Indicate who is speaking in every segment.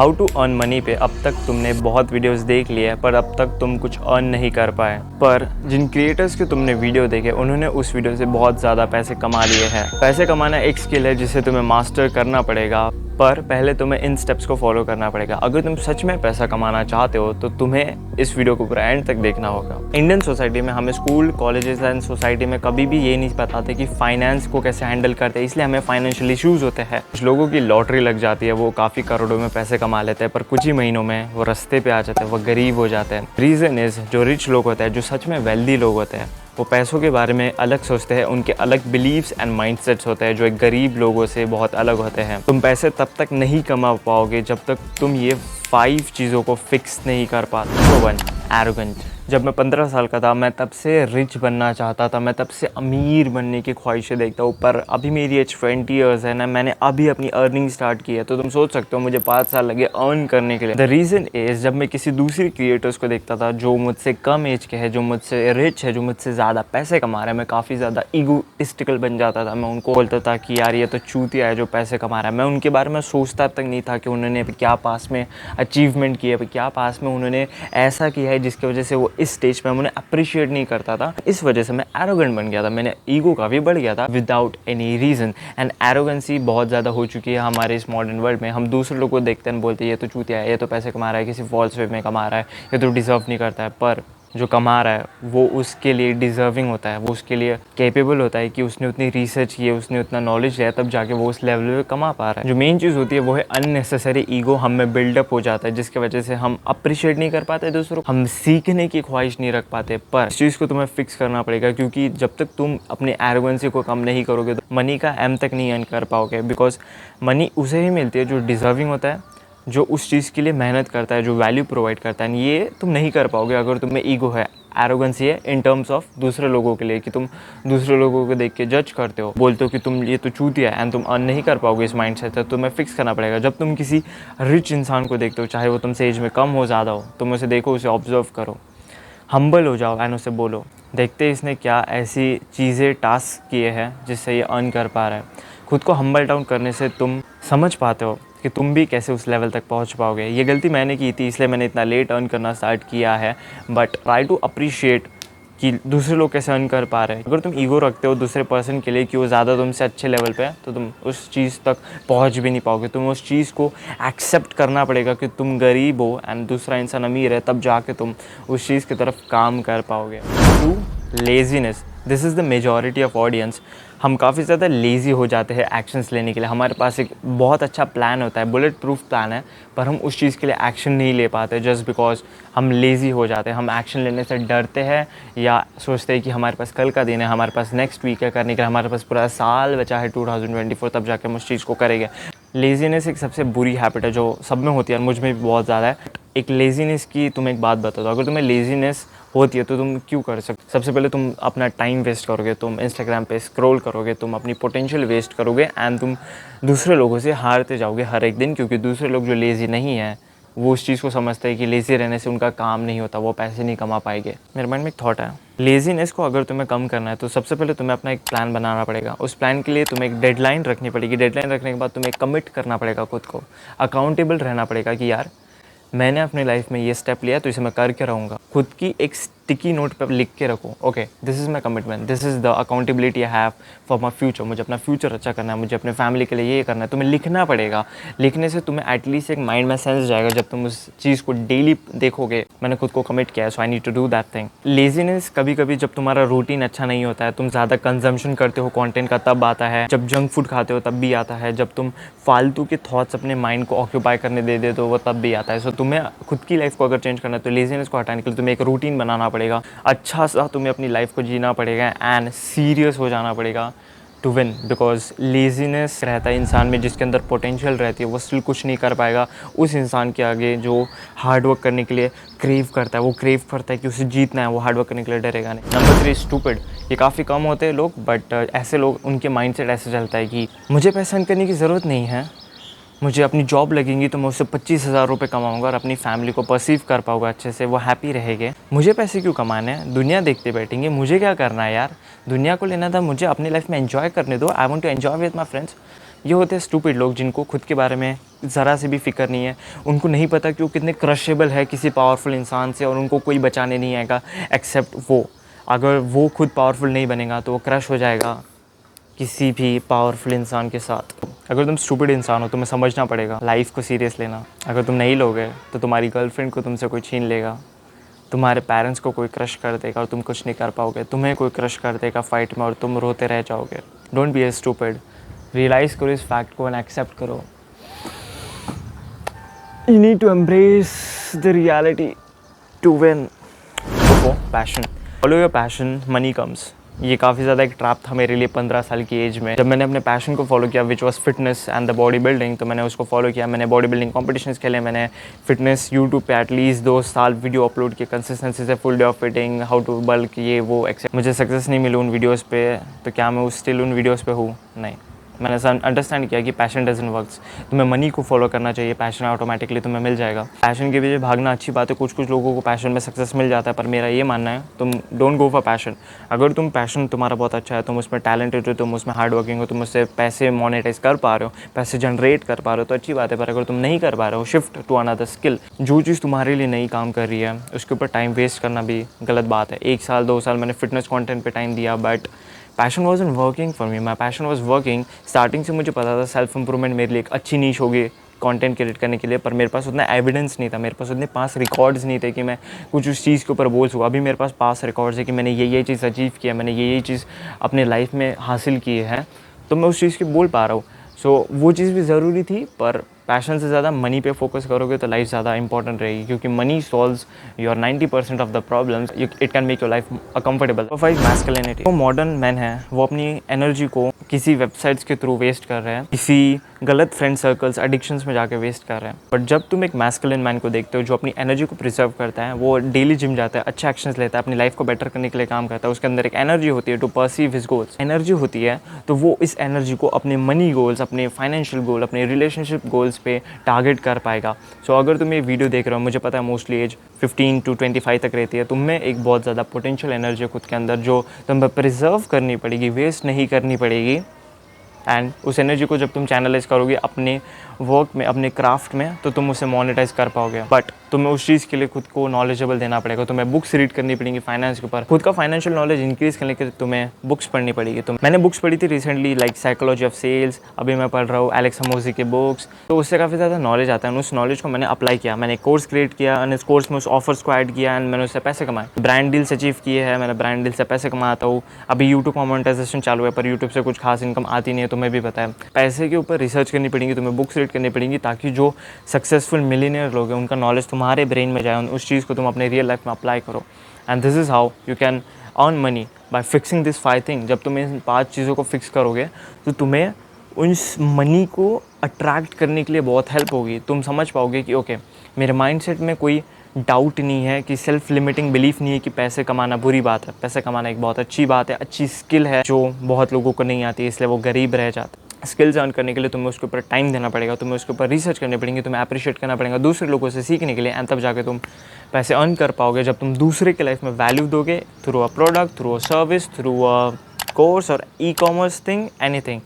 Speaker 1: How to earn money पे अब तक तुमने बहुत वीडियोस देख लिए हैं, पर अब तक तुम कुछ अर्न नहीं कर पाए। पर जिन क्रिएटर्स के तुमने वीडियो देखे उन्होंने उस वीडियो से बहुत ज़्यादा पैसे कमा लिए हैं। पैसे कमाना एक स्किल है जिसे तुम्हें मास्टर करना पड़ेगा, पर पहले तुम्हें इन स्टेप्स को फॉलो करना पड़ेगा। अगर तुम सच में पैसा कमाना चाहते हो तो तुम्हें इस वीडियो को पूरा एंड तक देखना होगा। इंडियन सोसाइटी में हमें स्कूल, कॉलेजेस एंड सोसाइटी में कभी भी ये नहीं बताते कि फाइनेंस को कैसे हैंडल करते हैं, इसलिए हमें फाइनेंशियल इश्यूज़ होते हैं। कुछ लोगों की लॉटरी लग जाती है, वो काफ़ी करोड़ों में पैसे कमा लेते हैं, पर कुछ ही महीनों में वो रास्ते पे आ जाते हैं, वो गरीब हो जाते हैं। रीज़न इज़ जो रिच लोग होते हैं, जो सच में वेल्दी लोग होते हैं, वो पैसों के बारे में अलग सोचते हैं, उनके अलग बिलीव्स एंड माइंडसेट्स होते हैं जो एक गरीब लोगों से बहुत अलग होते हैं। तुम पैसे तब तक नहीं कमा पाओगे जब तक तुम ये 5 चीज़ों को फिक्स नहीं कर पाते। Number 1, arrogant. जब मैं 15 साल का था, मैं तब से रिच बनना चाहता था, मैं तब से अमीर बनने की ख्वाहिशें देखता हूँ, पर अभी मेरी एज 20 ईयर्स है ना, मैंने अभी अपनी अर्निंग स्टार्ट की है। तो तुम सोच सकते हो मुझे 5 साल लगे अर्न करने के लिए। द रीज़न इज़ जब मैं किसी दूसरी क्रिएटर्स को देखता था जो मुझसे कम एज के हैं, जो मुझसे रिच है, जो मुझसे ज़्यादा पैसे कमा रहे हैं, मैं काफ़ी ज़्यादा ईगोइस्टिकल बन जाता था। मैं उनको बोलता था कि यार ये तो चूतिया है जो पैसे कमा रहा है। मैं उनके बारे में सोचता तक नहीं था कि उन्होंने क्या पास में अचीवमेंट किया है, क्या पास में उन्होंने ऐसा किया है जिसकी वजह से वो इस स्टेज पे हम उन्हें अप्रिशिएट नहीं करता था। इस वजह से मैं एरोगेंट बन गया था, मैंने ईगो काफ़ी बढ़ गया था without any reason. And arrogancy बहुत ज़्यादा हो चुकी है हमारे इस मॉडर्न वर्ल्ड में। हम दूसरे लोगों को देखते हैं, बोलते हैं ये तो चूतिया है, ये तो पैसे कमा रहा है, किसी फॉल्स वे में कमा रहा है, ये तो डिज़र्व नहीं करता है। पर जो कमा रहा है वो उसके लिए डिज़र्विंग होता है, वो उसके लिए कैपेबल होता है कि उसने उतनी रिसर्च की है, उसने उतना नॉलेज लिया, तब जाके वो उस लेवल पे कमा पा रहा है। जो मेन चीज़ होती है वो है अननेसेसरी ईगो हम में बिल्डअप हो जाता है, जिसकी वजह से हम अप्रिशिएट नहीं कर पाते दूसरों को, हम सीखने की ख्वाहिश नहीं रख पाते। पर इस चीज़ को तुम्हें फिक्स करना पड़ेगा, क्योंकि जब तक तुम अपनी एरोगेंसी को कम नहीं करोगे तो मनी का एम तक नहीं अर्न कर पाओगे। बिकॉज मनी उसे ही मिलती है जो डिज़र्विंग होता है, जो उस चीज़ के लिए मेहनत करता है, जो वैल्यू प्रोवाइड करता है। ये तुम नहीं कर पाओगे अगर तुम्हें ईगो है, एरोगेंसी है इन टर्म्स ऑफ दूसरे लोगों के लिए, कि तुम दूसरे लोगों को देख के जज करते हो, बोलते हो कि तुम ये तो चूतिया है, एंड तुम अर्न नहीं कर पाओगे। इस माइंड सेट से तुम्हें फिक्स करना पड़ेगा। जब तुम किसी रिच इंसान को देखते हो, चाहे वो तुमसे एज में कम हो ज़्यादा हो, तुम उसे देखो, उसे ऑब्जर्व करो, हम्बल हो जाओ एंड उसे बोलो, देखते इसने क्या ऐसी चीज़ें टास्क किए हैं जिससे ये अर्न कर पा रहा है। खुद को हम्बल डाउन करने से तुम समझ पाते हो कि तुम भी कैसे उस लेवल तक पहुंच पाओगे। ये गलती मैंने की थी, इसलिए मैंने इतना लेट अर्न करना स्टार्ट किया है। बट ट्राई टू अप्रिशिएट कि दूसरे लोग कैसे अर्न कर पा रहे हैं। अगर तुम ईगो रखते हो दूसरे पर्सन के लिए कि वो ज़्यादा तुमसे अच्छे लेवल पे है, तो तुम उस चीज़ तक पहुंच भी नहीं पाओगे। तुम उस चीज़ को एक्सेप्ट करना पड़ेगा कि तुम गरीब हो एंड दूसरा इंसान अमीर है, तब जाके तुम उस चीज़ की तरफ काम कर पाओगे। 2, laziness. This is the majority of audience. हम काफ़ी ज़्यादा लेज़ी हो जाते हैं एक्शंस लेने के लिए। हमारे पास एक बहुत अच्छा प्लान होता है, बुलेट प्रूफ प्लान है, पर हम उस चीज़ के लिए एक्शन नहीं ले पाते जस्ट बिकॉज हम लेज़ी हो जाते हैं। हम एक्शन लेने से डरते हैं या सोचते हैं कि हमारे पास कल का दिन है, हमारे पास नेक्स्ट वीक है करने के लिए, हमारे पास पूरा साल बचा है 2024, तब जाके हम उस चीज़ को करेंगे। लेज़ीनेस एक सबसे बुरी हैबिट है जो सब में होती है, मुझ में भी बहुत ज़्यादा है। एक लेज़ीनेस की तुम्हें एक बात बता दो, अगर तुम्हें लेज़ीनेस होती है तो तुम क्यों कर सकते। सबसे पहले तुम अपना टाइम वेस्ट करोगे, तुम इंस्टाग्राम पे स्क्रॉल करोगे, तुम अपनी पोटेंशियल वेस्ट करोगे एंड तुम दूसरे लोगों से हारते जाओगे हर एक दिन, क्योंकि दूसरे लोग जो लेज़ी नहीं है वो उस चीज़ को समझते हैं कि लेज़ी रहने से उनका काम नहीं होता, वो पैसे नहीं कमा पाएंगे। मेरे माइंड में एक थॉट है, लेज़ीनेस को अगर तुम्हें कम करना है तो सबसे पहले तुम्हें अपना एक प्लान बनाना पड़ेगा। उस प्लान के लिए तुम्हें एक डेडलाइन रखनी पड़ेगी। डेडलाइन रखने के बाद तुम्हें कमिट करना पड़ेगा, खुद को अकाउंटेबल रहना पड़ेगा कि यार मैंने अपनी लाइफ में ये स्टेप लिया तो इसे मैं करके रहूँगा। खुद की एक स्टिकी नोट पर लिख के रखो, okay this is my commitment, this is the accountability I have for my future. मुझे अपना फ्यूचर अच्छा करना है, मुझे अपने फैमिली के लिए ये करना है। तुम्हें लिखना पड़ेगा। लिखने से तुम्हें एटलीस्ट एक माइंड में सेंस जाएगा। जब तुम उस चीज़ को डेली देखोगे, मैंने खुद को कमिट किया है so I need to do that thing. Laziness कभी कभी जब तुम्हारा रूटीन अच्छा नहीं होता है, तुम ज़्यादा कंजम्पशन करते हो कंटेंट का, तब आता है। जब जंक फूड खाते हो तब भी आता है। जब तुम फालतू के थॉट्स अपने माइंड को ऑक्यूपाई करने दे देते हो वो तब भी आता है। सो तुम्हें खुद की लाइफ को अगर चेंज करना है तो लेजीनेस को हटाने के लिए तुम्हें एक रूटीन बनाना पड़ेगा। अच्छा सा तुम्हें अपनी लाइफ को जीना पड़ेगा एंड सीरियस हो जाना पड़ेगा टू विन। बिकॉज लेजीनेस रहता है इंसान में, जिसके अंदर पोटेंशियल रहती है, वो स्टिल कुछ नहीं कर पाएगा उस इंसान के आगे जो हार्ड वर्क करने के लिए क्रेव करता है। वो क्रेव करता है कि उसे जीतना है, वो हार्ड वर्क करने के लिए डरेगा नहीं। Number 3, stupid. ये काफ़ी कम होते हैं लोग, बट ऐसे लोग, उनके माइंडसेट ऐसे चलता है कि मुझे पैसा अर्न करने की ज़रूरत नहीं है, मुझे अपनी जॉब लगेंगी तो मैं उससे 25,000 रुपये कमाऊँगा और अपनी फैमिली को परसीव कर पाऊँगा अच्छे से, वो हैप्पी रहेंगे। मुझे पैसे क्यों कमाने हैं, दुनिया देखते बैठेंगे, मुझे क्या करना है यार, दुनिया को लेना था, मुझे अपनी लाइफ में एंजॉय करने दो। I want to enjoy with my friends. ये होते हैं स्टूपिड लोग जिनको खुद के बारे में ज़रा से भी फिक्र नहीं है। उनको नहीं पता कि वो कितने क्रशेबल है किसी पावरफुल इंसान से और उनको कोई बचाने नहीं आएगा एक्सेप्ट वो। अगर वो खुद पावरफुल नहीं बनेगा तो वो क्रश हो जाएगा किसी भी पावरफुल इंसान के साथ। अगर तुम स्टूपिड इंसान हो तुम्हें समझना पड़ेगा लाइफ को सीरियस लेना। अगर तुम नहीं लोगे तो तुम्हारी गर्लफ्रेंड को तुमसे कोई छीन लेगा, तुम्हारे पेरेंट्स को कोई क्रश कर देगा और तुम कुछ नहीं कर पाओगे, तुम्हें कोई क्रश कर देगा फाइट में और तुम रोते रह जाओगे। Don't be a stupid, realize करो इस फैक्ट को एंड एक्सेप्ट करो। You need to embrace the reality to win. Passion, follow your passion, money comes. ये काफ़ी ज़्यादा एक ट्रैप था मेरे लिए 15 साल की एज में। जब मैंने अपने पैशन को फॉलो किया which was fitness and the body building, तो मैंने उसको फॉलो किया। मैंने बॉडी बिल्डिंग कॉम्पिटिशन्स खेले, मैंने फिटनेस यूट्यूब पे एटलीस्ट 2 साल वीडियो अपलोड किए कंसिस्टेंसी से, full day of fitting, how to bulk, ये वो एक्सेप्ट। मुझे सक्सेस नहीं मिली उन वीडियोज़ पे, तो क्या मैं स्टिल उन वीडियोज़ पे हूँ? नहीं। मैंने अंडरस्टैंड किया कि पैशन डजंट वर्क्स। तुम्हें मनी को फॉलो करना चाहिए, पैशन ऑटोमेटिकली तुम्हें मिल जाएगा। पैशन के पीछे भागना अच्छी बात है, कुछ कुछ लोगों को पैशन में सक्सेस मिल जाता है, पर मेरा ये मानना है तुम डोंट गो फॉर पैशन। अगर तुम पैशन तुम्हारा बहुत अच्छा है, तुम उसमें टैलेंटेड हो, तुम उसमें हार्ड वर्किंग हो, तुम उससे पैसे मोनेटाइज कर पा रहे हो, पैसे जनरेट कर पा रहे हो, तो अच्छी बात है। पर अगर तुम नहीं कर पा रहे हो, शिफ्ट टू अनदर स्किल। जो चीज़ तुम्हारे लिए नहीं काम कर रही है उसके ऊपर टाइम वेस्ट करना भी गलत बात है। 1 साल 2 साल मैंने फिटनेस कॉन्टेंट पर टाइम दिया, but passion wasn't working for me. My passion was working. Starting से मुझे पता था सेल्फ इंप्रूवमेंट मेरे लिए एक अच्छी नीश होगी कंटेंट क्रिएट करने के लिए, पर मेरे पास उतना एविडेंस नहीं था, मेरे पास उतने पास रिकॉर्ड्स नहीं थे कि मैं कुछ उस चीज़ के ऊपर बोल सकूँ। अभी मेरे पास पास रिकॉर्ड्स है कि मैंने ये चीज़ अचीव किया, मैंने ये चीज़ अपने लाइफ में हासिल की है, तो मैं उस चीज़ की बोल पा रहा हूँ। सो वो चीज़ भी ज़रूरी थी, पर पैशन से ज़्यादा मनी पे फोकस करोगे तो लाइफ ज़्यादा इंपॉर्टेंट रहेगी, क्योंकि money solves your 90% of the problems. It can make your life comfortable. 5 masculinity. वो मॉडर्न मैन है वो अपनी एनर्जी को किसी वेबसाइट्स के थ्रू वेस्ट कर रहे हैं, किसी गलत फ्रेंड सर्कल्स एडिक्शंस में जाके वेस्ट कर रहे हैं। बट जब तुम एक मैस्कुलिन मैन को देखते हो जो अपनी एनर्जी को प्रिजर्व करता है, वो डेली जिम जाता है, अच्छे एक्शंस लेता है, अपनी लाइफ को बेटर करने के लिए काम करता है, उसके अंदर एक एनर्जी होती है to perceive his goals. Energy होती है तो वो इस एनर्जी को अपने मनी गोल्स, अपने फाइनेंशियल गोल, अपने रिलेशनशिप गोल्स पे टारगेट कर पाएगा। सो अगर तुम ये वीडियो देख रहे हो, मुझे पता है मोस्टली एज 15 to 25 तक रहती है, तुम में एक बहुत ज़्यादा पोटेंशियल एनर्जी खुद के अंदर जो तुम्हें प्रिजर्व करनी पड़ेगी, वेस्ट नहीं करनी पड़ेगी। एंड उस एनर्जी को जब तुम चैनलाइज करोगे अपने वर्क में, अपने क्राफ्ट में, तो तुम उसे मोनेटाइज कर पाओगे। बट तुम्हें उस चीज़ के लिए खुद को नॉलेजेबल देना पड़ेगा। तुम्हें बुक्स रीड करनी पड़ेंगी फाइनेंस के ऊपर। खुद का फाइनेंशियल नॉलेज इंक्रीज़ करने के लिए तुम्हें बुक्स पढ़नी पड़ेगी। तो मैंने बुक्स पढ़ी थी recently, like psychology of sales. अभी मैं पढ़ रहा हूँ एलेक्स हर्मोजी के बुक्स, तो उससे काफ़ी ज़्यादा नॉलेज आता है। उस नॉलेज को मैंने अप्लाई किया, मैंने एक कोर्स क्रिएट किया एंड इस कोर्स में उस ऑफर्स को ऐड किया एंड मैंने उससे पैसे कमाए। ब्रांड डील्स अचीव किए हैं, मैंने ब्रांड डील से पैसे कमाता हूँ। अभी यूट्यूब का मोनेटाइजेशन चालू है, पर यूट्यूब से कुछ खास इनकम आती नहीं है, तुम्हें भी पता है। पैसे के ऊपर रिसर्च करनी पड़ेगी, तुम्हें बुक्स रीड करनी पड़ेंगी, ताकि जो सक्सेसफुल मिलियनियर लोग हैं उनका नॉलेज तुम्हारे ब्रेन में जाए, उस चीज़ को तुम अपने रियल लाइफ में अप्लाई करो। And this is how you can earn money, bye fixing this 5 thing. जब तुम इन 5 चीज़ों को फिक्स करोगे तो तुम्हें उस मनी को अट्रैक्ट करने के लिए बहुत हेल्प होगी। तुम समझ पाओगे कि ओके, मेरे माइंडसेट में कोई डाउट नहीं है, कि सेल्फ लिमिटिंग बिलीफ नहीं है कि पैसे कमाना बुरी बात है। पैसे कमाना एक बहुत अच्छी बात है, अच्छी स्किल है जो बहुत लोगों को नहीं आती, इसलिए वो गरीब रह जाते। स्किल्स अर्न करने के लिए तुम्हें उसके ऊपर टाइम देना पड़ेगा, तुम्हें उसके ऊपर रिसर्च करनी पड़ेंगी, तुम्हें अप्रिशिएट करना पड़ेगा दूसरे लोगों से सीखने के लिए, एंड तब जाके तुम पैसे अर्न कर पाओगे। जब तुम दूसरे के लाइफ में वैल्यू दोगे through a product, through a service, through a course और e-commerce thing, anything,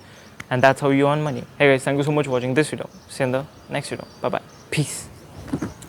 Speaker 1: and that's how you earn money. Hey guys, thank you so much watching this video. See you in the next video. Bye bye, piece.